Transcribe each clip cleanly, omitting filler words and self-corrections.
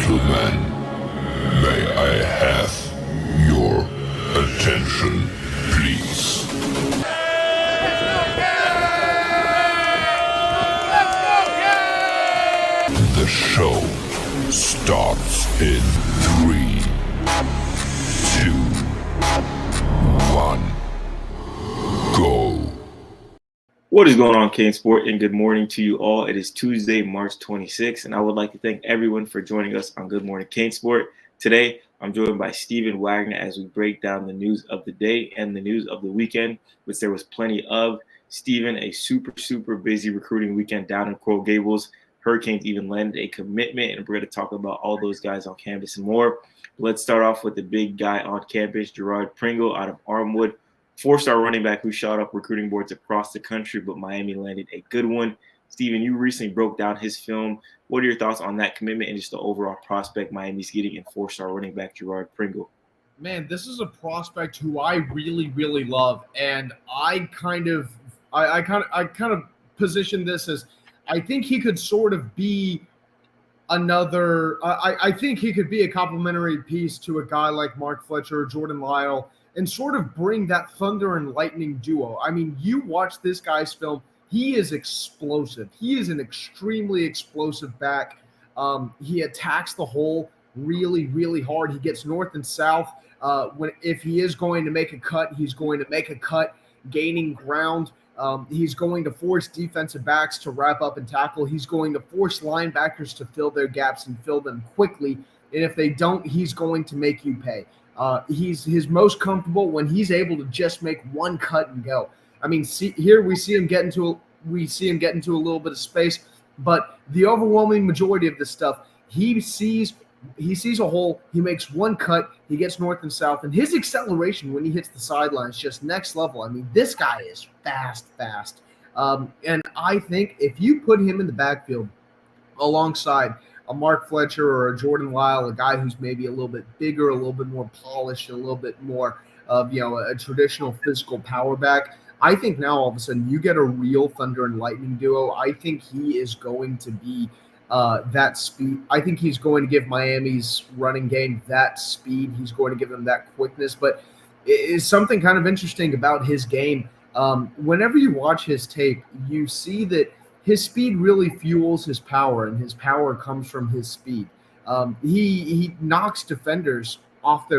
gentlemen, may I have your attention, please? The show starts in 3, 2, 1, go. What is going on, CaneSport, and good morning to you all. It is Tuesday, March 26th, and I would like to thank everyone for joining us on Good Morning CaneSport. Today, I'm joined by Steven Wagner as we break down the news of the day and the news of the weekend, which there was plenty of. Steven, a super busy recruiting weekend down in Coral Gables. Hurricanes even landed a commitment, and we're going to talk about all those guys on campus and more. Let's start off with the big guy on campus, Gerard Pringle out of Armwood. 4-star running back who shot up recruiting boards across the country, but Miami landed a good one. Steven, you recently broke down his film. What are your thoughts on that commitment and just the overall prospect Miami's getting in 4-star running back Gerard Pringle? Man, this is a prospect who I really love, and I kind of position this as I think he could sort of be another. I think he could be a complementary piece to a guy like Mark Fletcher or Jordan Lyle, and sort of bring that thunder and lightning duo. I mean, you watch this guy's film, he is explosive. He is an extremely explosive back. He attacks the hole really hard. He gets north and south. If he is going to make a cut, he's going to make a cut, gaining ground. He's going to force defensive backs to wrap up and tackle. He's going to force linebackers to fill their gaps and fill them quickly. And if they don't, he's going to make you pay. He's most comfortable when he's able to just make one cut and go. I mean, here we see him get into a little bit of space, but the overwhelming majority of this stuff, he sees a hole, he makes one cut, he gets north and south, and his acceleration when he hits the sideline is just next level. I mean, this guy is fast. And I think if you put him in the backfield alongside a Mark Fletcher or a Jordan Lyle, a guy who's maybe a little bit bigger, a little bit more polished, a little bit more of a traditional physical power back, I think now all of a sudden you get a real thunder and lightning duo. I think he is going to be that speed. I think he's going to give Miami's running game that speed. He's going to give them that quickness. But it is something kind of interesting about his game. Whenever you watch his tape, you see that his speed really fuels his power, and his power comes from his speed. He knocks defenders off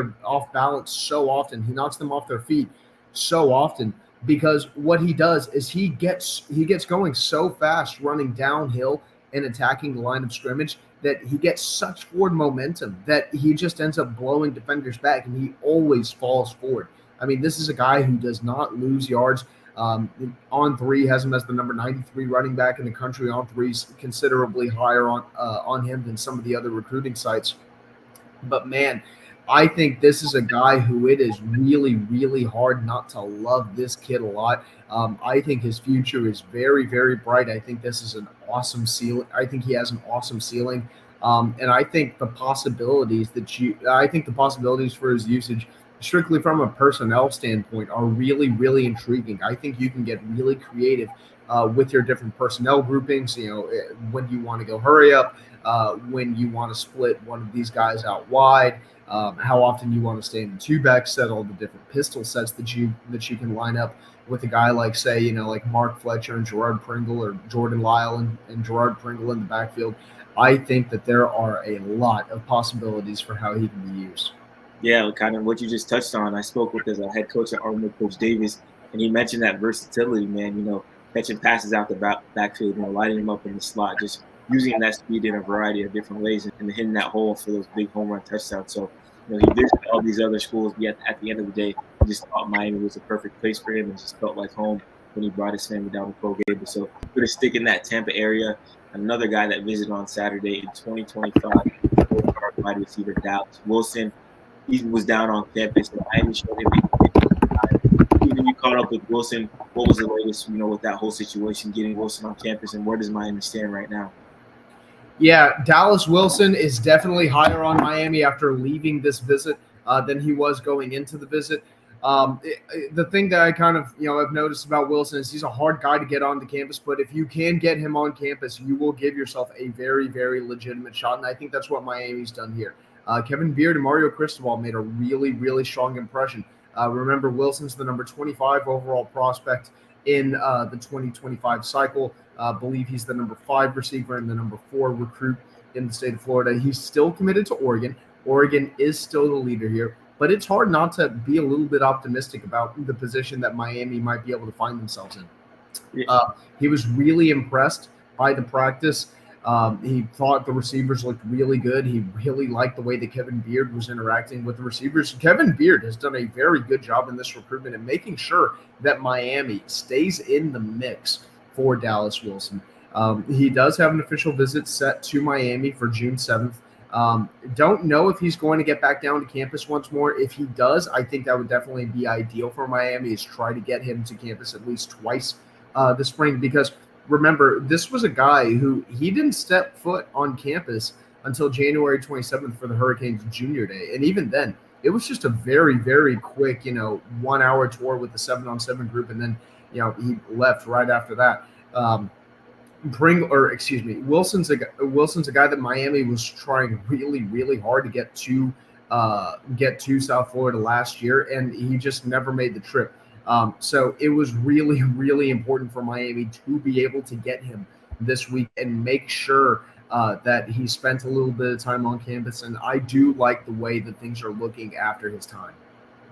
balance so often. He knocks them off their feet so often because what he does is he gets going so fast running downhill and attacking the line of scrimmage that he gets such forward momentum that he just ends up blowing defenders back, and he always falls forward. I mean, this is a guy who does not lose yards. On three, has him as the number 93 running back in the country. On three's considerably higher on him than some of the other recruiting sites. But man, I think this is a guy who it is really hard not to love this kid a lot. I think his future is very bright. I think this is an awesome ceiling. I think he has an awesome ceiling. And I think the possibilities for his usage, strictly from a personnel standpoint, are really intriguing. I think you can get really creative with your different personnel groupings. When you want to go hurry up, when you want to split one of these guys out wide, how often you want to stay in the two-back set, all the different pistol sets that you can line up with a guy like, say, like Mark Fletcher and Gerard Pringle, or Jordan Lyle and Gerard Pringle in the backfield. I think that there are a lot of possibilities for how he can be used. Yeah, kind of what you just touched on. I spoke with his head coach at Armwood, Coach Davis, and he mentioned that versatility, man. Catching passes out the backfield, lighting him up in the slot, just using that speed in a variety of different ways and hitting that hole for those big home run touchdowns. So, he visited all these other schools, yet at the end of the day, he just thought Miami was a perfect place for him and just felt like home when he brought his family down to Coral Gables. So, going to stick in that Tampa area. Another guy that visited on Saturday in 2025, wide receiver Dallas Wilson. He was down on campus, and Miami showed him. Even you caught up with Wilson, what was the latest, with that whole situation, getting Wilson on campus, and where does Miami stand right now? Yeah, Dallas Wilson is definitely higher on Miami after leaving this visit than he was going into the visit. The thing that I kind of, have noticed about Wilson is he's a hard guy to get onto campus, but if you can get him on campus, you will give yourself a very, very legitimate shot, and I think that's what Miami's done here. Kevin Beard and Mario Cristobal made a really, really strong impression. Remember, Wilson's the number 25 overall prospect in the 2025 cycle. Believe he's the number 5 receiver and the number 4 recruit in the state of Florida. He's still committed to Oregon. Oregon is still the leader here, but it's hard not to be a little bit optimistic about the position that Miami might be able to find themselves in. Yeah. He was really impressed by the practice. He thought the receivers looked really good. He really liked the way that Kevin Beard was interacting with the receivers. Kevin Beard has done a very good job in this recruitment and making sure that Miami stays in the mix for Dallas Wilson. He does have an official visit set to Miami for June 7th. Don't know if he's going to get back down to campus once more. If he does, I think that would definitely be ideal for Miami, is try to get him to campus at least twice this spring, because remember, this was a guy who he didn't step foot on campus until January 27th for the Hurricanes junior day. And even then, it was just a very, very quick, 1 hour tour with the 7-on-7 group. And then, he left right after that. Wilson's a guy that Miami was trying really, really hard to get to South Florida last year, and he just never made the trip. So it was really, really important for Miami to be able to get him this week and make sure that he spent a little bit of time on campus. And I do like the way that things are looking after his time.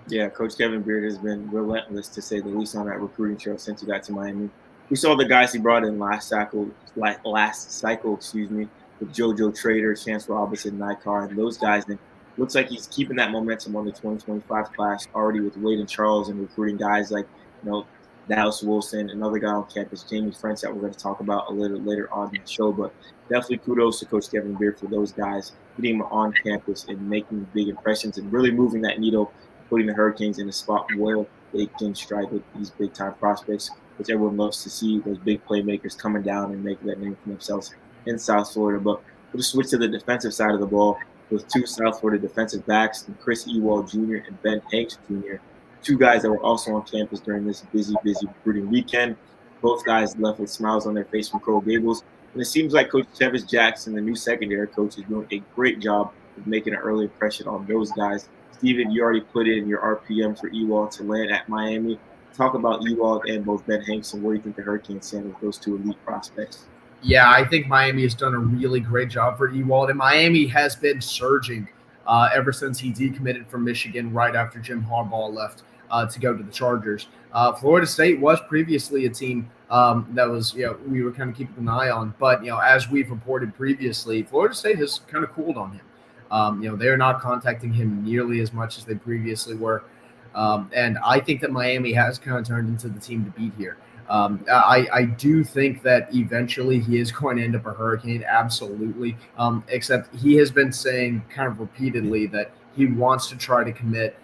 Yeah, Coach Kevin Beard has been relentless, to say the least, on that recruiting trail since he got to Miami. We saw the guys he brought in last cycle, with JoJo Trader, Chance Robinson, Nikar, and those guys. And looks like he's keeping that momentum on the 2025 class already, with Wade and Charles, and recruiting guys like, Dallas Wilson, another guy on campus, Jamie French, that we're going to talk about a little later on in the show. But definitely kudos to Coach Kevin Beard for those guys getting them on campus and making big impressions and really moving that needle, putting the Hurricanes in a spot where they can strike with these big-time prospects, which everyone loves to see, those big playmakers coming down and making that name for themselves in South Florida. But we'll switch to the defensive side of the ball with 2 South Florida defensive backs, Chris Ewald Jr. and Ben Hanks Jr., 2 guys that were also on campus during this busy recruiting weekend. Both guys left with smiles on their face from Coral Gables. And it seems like Coach Chevis Jackson, the new secondary coach, is doing a great job of making an early impression on those guys. Steven, you already put in your RPM for Ewald to land at Miami. Talk about Ewald and both Ben Hanks, and where do you think the Hurricanes stand with those 2 elite prospects? Yeah, I think Miami has done a really great job for Ewald, and Miami has been surging ever since he decommitted from Michigan right after Jim Harbaugh left to go to the Chargers. Florida State was previously a team that was, we were kind of keeping an eye on, but as we've reported previously, Florida State has kind of cooled on him. They're not contacting him nearly as much as they previously were. And I think that Miami has kind of turned into the team to beat here. I do think that eventually he is going to end up a Hurricane, absolutely. Except he has been saying kind of repeatedly that he wants to try to commit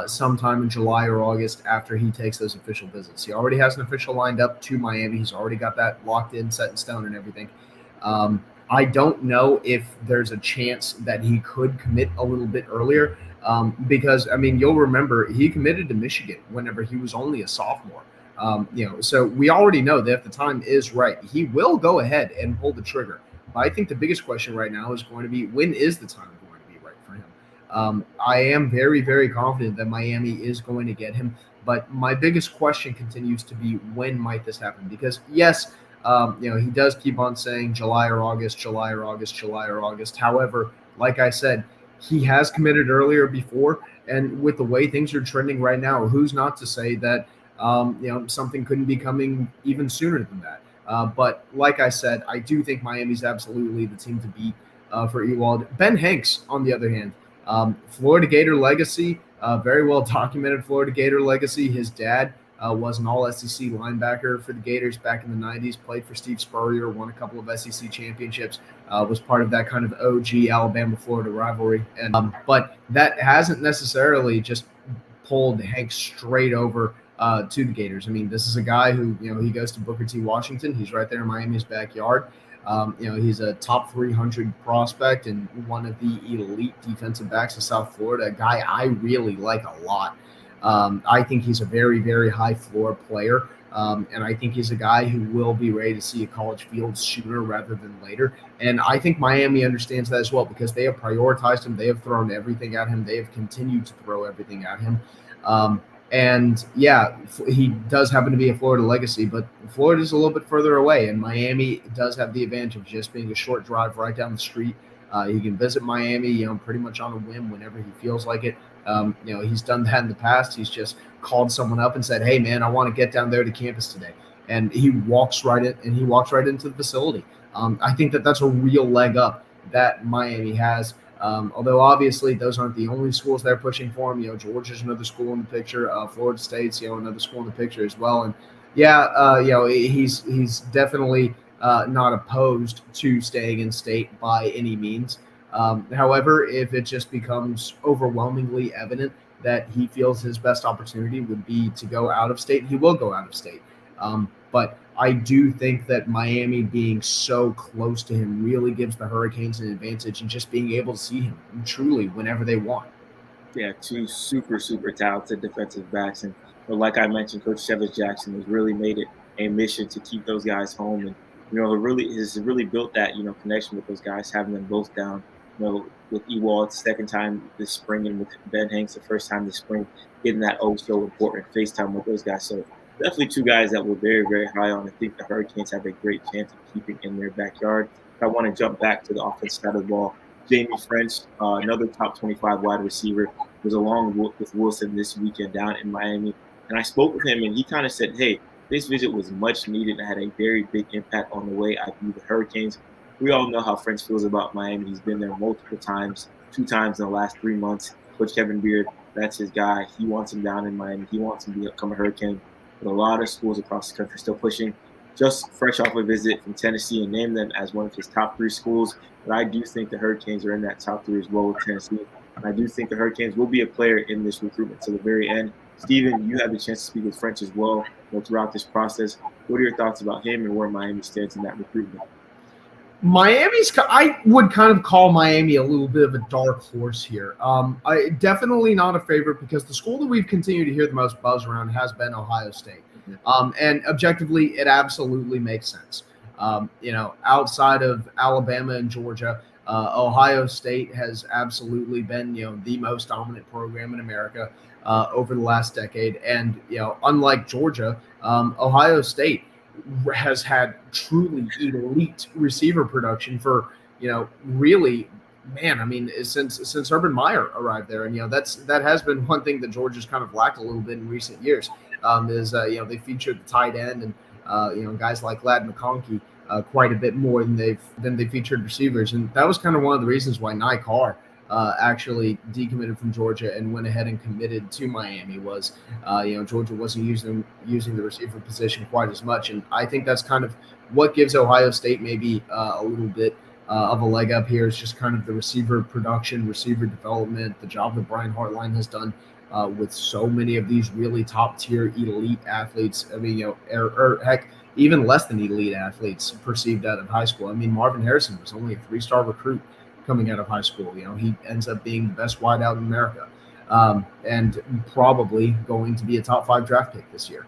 sometime in July or August after he takes those official visits. He already has an official lined up to Miami. He's already got that locked in, set in stone and everything. I don't know if there's a chance that he could commit a little bit earlier. Because, you'll remember he committed to Michigan whenever he was only a sophomore. So we already know that if the time is right, he will go ahead and pull the trigger. But I think the biggest question right now is going to be, when is the time going to be right for him? I am very, very confident that Miami is going to get him. But my biggest question continues to be, when might this happen? Because, yes, he does keep on saying July or August, July or August, July or August. However, like I said, he has committed earlier before, and with the way things are trending right now, who's not to say that something couldn't be coming even sooner than that. But like I said, I do think Miami's absolutely the team to beat for Ewald. Ben Hanks, on the other hand, Florida Gator legacy, very well documented Florida Gator legacy. His dad was an all-SEC linebacker for the Gators back in the 90s, played for Steve Spurrier, won a couple of SEC championships, was part of that kind of OG Alabama-Florida rivalry. And but that hasn't necessarily just pulled Hank straight over to the Gators. This is a guy who, he goes to Booker T. Washington. He's right there in Miami's backyard. He's a top 300 prospect and one of the elite defensive backs of South Florida, a guy I really like a lot. I think he's a very, very high floor player. And I think he's a guy who will be ready to see a college field sooner rather than later. And I think Miami understands that as well because they have prioritized him. They have thrown everything at him. They have continued to throw everything at him. And yeah, he does happen to be a Florida legacy, but Florida's a little bit further away, and Miami does have the advantage of just being a short drive right down the street. He can visit Miami, pretty much on a whim whenever he feels like it. He's done that in the past. He's just called someone up and said, "Hey, man, I want to get down there to campus today," and he walks right into the facility. I think that's a real leg up that Miami has. Although obviously those aren't the only schools they're pushing for him. Georgia's another school in the picture. Florida State's another school in the picture as well. And he's definitely not opposed to staying in state by any means. However, if it just becomes overwhelmingly evident that he feels his best opportunity would be to go out of state, he will go out of state. But I do think that Miami being so close to him really gives the Hurricanes an advantage in just being able to see him truly whenever they want. Yeah, two super, super talented defensive backs. And like I mentioned, Coach Chevis Jackson has really made it a mission to keep those guys home. And, has really built that, connection with those guys, having them both down, with Ewald second time this spring and with Ben Hanks the first time this spring, getting that so important FaceTime with those guys. So definitely two guys that we're very, very high on. I think the Hurricanes have a great chance of keeping in their backyard. I want to jump back to the offensive side of the ball. Jamie French, another top 25 wide receiver, was along with Wilson this weekend down in Miami. And I spoke with him, and he kind of said, hey, this visit was much needed and had a very big impact on the way I view the Hurricanes. We all know how French feels about Miami. He's been there multiple times, 2 times in the last 3 months. Coach Kevin Beard, that's his guy. He wants him down in Miami. He wants him to become a Hurricane. But a lot of schools across the country still pushing. Just fresh off a visit from Tennessee and named them as one of his top 3 schools. But I do think the Hurricanes are in that top 3 as well with Tennessee. And I do think the Hurricanes will be a player in this recruitment to the very end. Steven, you had the chance to speak with French as well throughout this process. What are your thoughts about him and where Miami stands in that recruitment? I would kind of call Miami a little bit of a dark horse here. I definitely not a favorite because the school that we've continued to hear the most buzz around has been Ohio State. And objectively, it absolutely makes sense. Outside of Alabama and Georgia, Ohio State has absolutely been, the most dominant program in America over the last decade. And, unlike Georgia, Ohio State has had truly elite receiver production for, really, since Urban Meyer arrived there. And, that has been one thing that Georgia's kind of lacked a little bit in recent years they featured the tight end and, guys like Ladd McConkey quite a bit more than they featured receivers. And that was kind of one of the reasons why Nye Carr actually decommitted from Georgia and went ahead and committed to Miami was, Georgia wasn't using the receiver position quite as much. And I think that's kind of what gives Ohio State maybe a little bit of a leg up here is just kind of the receiver production, receiver development, the job that Brian Hartline has done with so many of these really top tier elite athletes. Or heck, even less than elite athletes perceived out of high school. Marvin Harrison was only a 3-star recruit coming out of high school. He ends up being the best wideout in America and probably going to be a top 5 draft pick this year.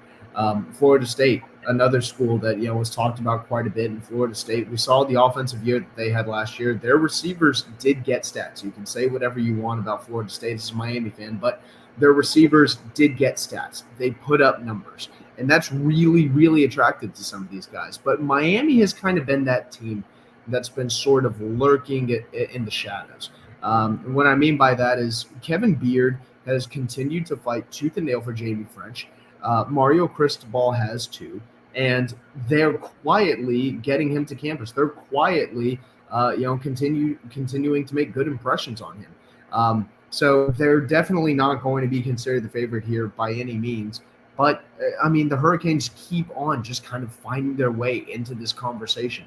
Florida State, another school that, was talked about quite a bit. In Florida State, we saw the offensive year that they had last year. Their receivers did get stats. You can say whatever you want about Florida State as a Miami fan, but their receivers did get stats. They put up numbers. And that's really, really attractive to some of these guys. But Miami has kind of been that team that's been sort of lurking in the shadows. And what I mean by that is Kevin Beard has continued to fight tooth and nail for Jamie French. Mario Cristobal has too. And they're quietly getting him to campus. They're quietly, continuing to make good impressions on him. So they're definitely not going to be considered the favorite here by any means. But, the Hurricanes keep on just kind of finding their way into this conversation.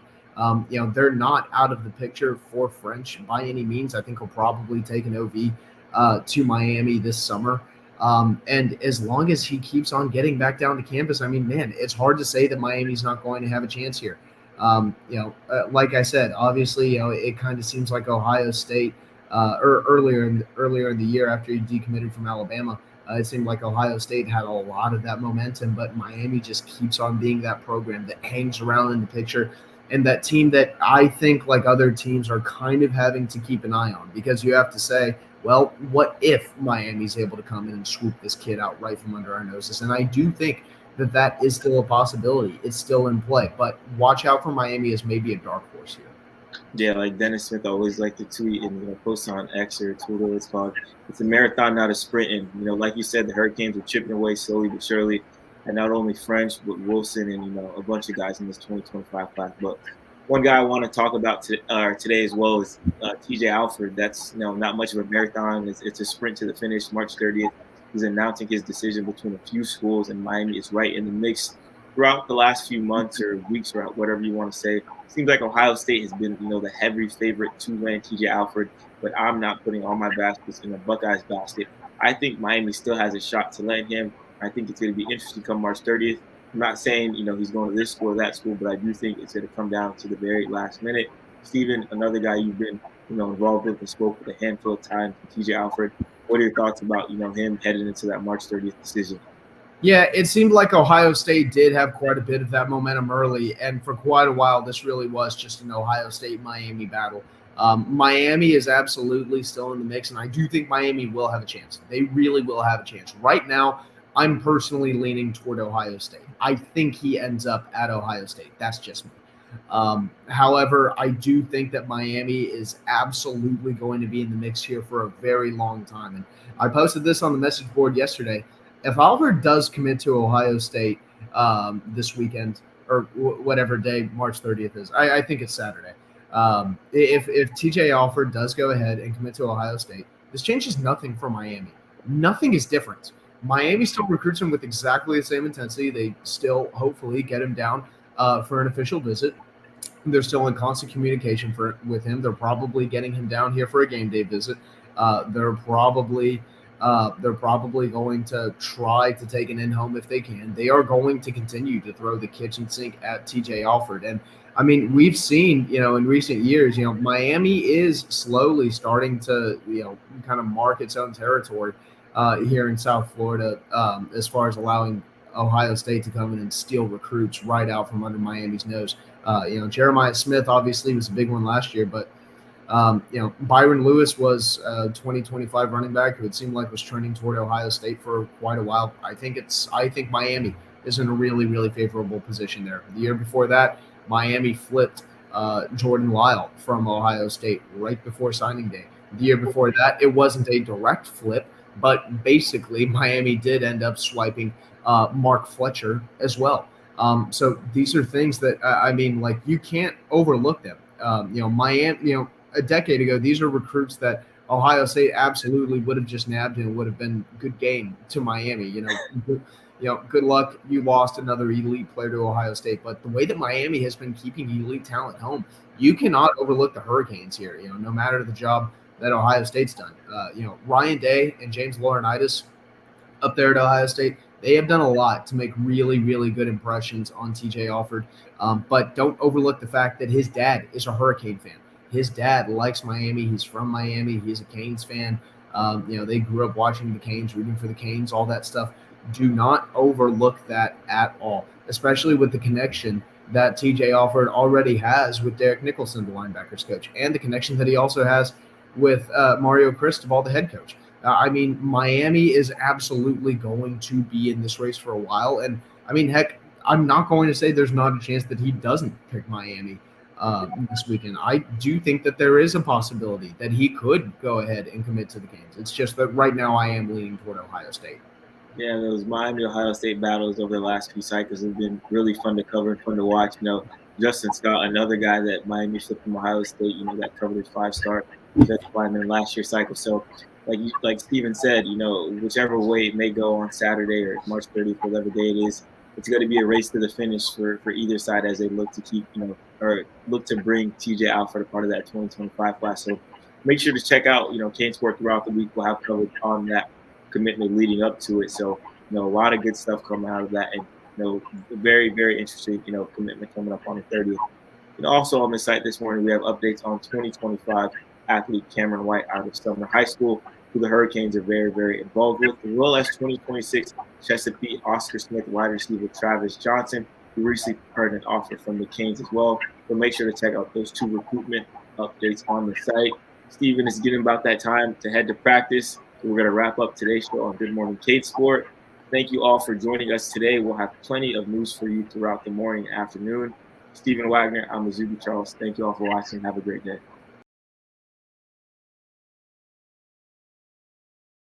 They're not out of the picture for French by any means. I think he'll probably take an OV to Miami this summer. And as long as he keeps on getting back down to campus, it's hard to say that Miami's not going to have a chance here. Like I said, obviously, it kind of seems like Ohio State or earlier in the year after he decommitted from Alabama, It seemed like Ohio State had a lot of that momentum, but Miami just keeps on being that program that hangs around in the picture, and that team that I think, like other teams, are kind of having to keep an eye on, because you have to say, well, what if Miami's able to come in and swoop this kid out right from under our noses? And I do think that is still a possibility. It's still in play, but watch out for Miami as maybe a dark horse here. Yeah, like Dennis Smith always like to tweet and post on X or Twitter. It's called "It's a marathon, not a sprint." And like you said, the Hurricanes are chipping away slowly but surely, and not only French but Wilson and a bunch of guys in this 2025 class. But one guy I want to talk about today as well is TJ Alford. That's not much of a marathon. It's a sprint to the finish. March 30th, he's announcing his decision between a few schools, and Miami is right in the mix. Throughout the last few months or weeks or whatever you want to say, seems like Ohio State has been, the heavy favorite to land TJ Alford, but I'm not putting all my baskets in the Buckeyes basket. I think Miami still has a shot to land him. I think it's going to be interesting come March 30th. I'm not saying, he's going to this school or that school, but I do think it's going to come down to the very last minute. Steven, another guy you've been, involved with and spoke with a handful of times, TJ Alford. What are your thoughts about, him heading into that March 30th decision? Yeah, it seemed like Ohio State did have quite a bit of that momentum early, and for quite a while, this really was just an Ohio State-Miami battle. Miami is absolutely still in the mix, and I do think Miami will have a chance. They really will have a chance. Right now, I'm personally leaning toward Ohio State. I think he ends up at Ohio State. That's just me. However, I do think that Miami is absolutely going to be in the mix here for a very long time, and I posted this on the message board yesterday. If Alford does commit to Ohio State this weekend, or whatever day March 30th is, I think it's Saturday. If TJ Alford does go ahead and commit to Ohio State, this changes nothing for Miami. Nothing is different. Miami still recruits him with exactly the same intensity. They still hopefully get him down for an official visit. They're still in constant communication with him. They're probably getting him down here for a game day visit. They're probably going to try to take an in-home if they can. They are going to continue to throw the kitchen sink at TJ Alford. And, I mean, we've seen, in recent years, Miami is slowly starting to, kind of mark its own territory here in South Florida as far as allowing Ohio State to come in and steal recruits right out from under Miami's nose. Jeremiah Smith obviously was a big one last year, but Byron Lewis was a 2025 running back who it seemed like was trending toward Ohio State for quite a while. I think Miami is in a really, really favorable position there. The year before that, Miami flipped Jordan Lyle from Ohio State right before signing day. The year before that, it wasn't a direct flip, but basically Miami did end up swiping Mark Fletcher as well. So these are things that, you can't overlook them. Miami, a decade ago, these are recruits that Ohio State absolutely would have just nabbed and would have been good game to Miami. Good luck. You lost another elite player to Ohio State, but the way that Miami has been keeping elite talent home, you cannot overlook the Hurricanes here. No matter the job that Ohio State's done. Ryan Day and James Laurinaitis up there at Ohio State, they have done a lot to make really, really good impressions on TJ Alford. But don't overlook the fact that his dad is a Hurricane fan. His dad likes Miami. He's from Miami. He's a Canes fan. They grew up watching the Canes, rooting for the Canes, all that stuff. Do not overlook that at all, especially with the connection that TJ Alford already has with Derek Nicholson, the linebackers coach, and the connection that he also has with Mario Cristobal, the head coach. Miami is absolutely going to be in this race for a while. And, heck, I'm not going to say there's not a chance that he doesn't pick Miami this weekend. I do think that there is a possibility that he could go ahead and commit to the Canes. It's just that right now I am leaning toward Ohio State. Yeah, those Miami-Ohio State battles over the last few cycles have been really fun to cover and fun to watch. Justin Scott, another guy that Miami flipped from Ohio State, that covered his 5-star defensive lineman last year's cycle. So, like Steven said, whichever way it may go on Saturday or March 30th, whatever day it is, it's going to be a race to the finish for either side as they look to keep, or look to bring TJ Alford a part of that 2025 class. So make sure to check out, CaneSport throughout the week. We'll have covered on that commitment leading up to it. So, a lot of good stuff coming out of that, and very, very interesting, commitment coming up on the 30th. Also on the site this morning, we have updates on 2025 athlete Cameron White out of Sumner High School. who the Hurricanes are very, very involved with, as well as 2026 Chesapeake Oscar Smith wide receiver Travis Johnson, who recently heard an offer from the Canes as well. So make sure to check out those 2 recruitment updates on the site. Steven is getting about that time to head to practice. So we're going to wrap up today's show on Good Morning CaneSport. Thank you all for joining us today. We'll have plenty of news for you throughout the morning and afternoon. Steven Wagner, I'm Azubi Charles. Thank you all for watching. Have a great day.